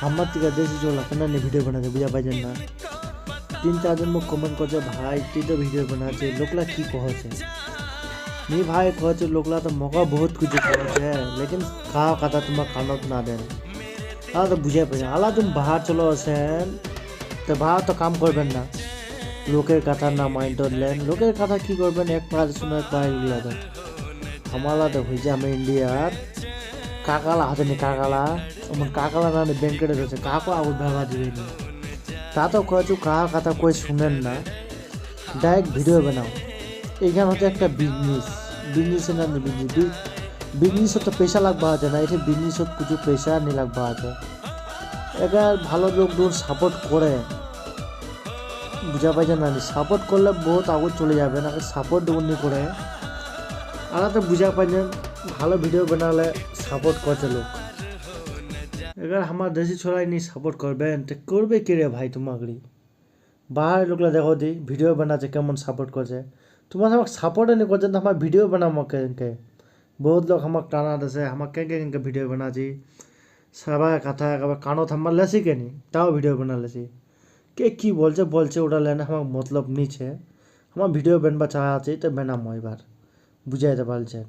আমার থেকে দেশি চলা কেন ভিডিও বানাতে বুঝা পাইছেন না 3-4 জন মোক কমেন্ট করছে ভাই তুই তো ভিডিও बनाचे लोकला की कहছে नहीं भाई कहছে लोकला तो मौका बहुत कुछ कहছে लेकिन का कथा तुम कानत ना देन আলা তো বুঝাই পাইছেন আলা তুমি বাহার চলো আছেন তো বাহার তো কাম করবেন না লোকের কথা না মাইন্ড লেন লোকের কথা কি করবেন এক পাঁচ শুনে এক পাঁচ লাগবে আমালা তো হয়েছে আমি ইন্ডিয়ার কাকালা হাতে নি কাকালা আমার কাকালা না ব্যাংকে রয়েছে কাকো আগুন ভাবা দিবেনি তা তো কয়েছু কার কথা কই শুনেন না ডাইরেক্ট ভিডিও বানাও এইখান হচ্ছে একটা বিজনেস না বিজনেস তো পয়সা লাগবা আছে না এটি বিজনেস কিছু পয়সা নিয়ে লাগবা আছে এবার ভালো লোকজন সাপোর্ট করে বুঝা পাইছে না সাপোর্ট করলে বহুত আগে চলে যাবে না সাপোর্ট উনি করে আর তো বুঝা পাইছেন ভালো ভিডিও বানালে সাপোর্ট করছে লোক এবার আমার দেশি ছোড়াই নি সাপোর্ট করবেন তো করবে কে রে ভাই তোমাকে বাহার লোকলা দেখো দি ভিডিও বানাচ্ছে কেমন সাপোর্ট করছে তোমার আমাকে সাপোর্ট नहीं করছে तो हमारा वीडियो बनाओ के बहुत लोग हमारे टाना दसे हमारे के वीडियो बनाची सबाई कथा कानो थम्मा लेसी के नहीं ताओ वीडियो बना लेसी के की बोलছে ওটা लेना हमारा मतलब नहीं है हमारा वीडियो बनवा चाहते तो बनामो एबार बुझाइते पारछेन।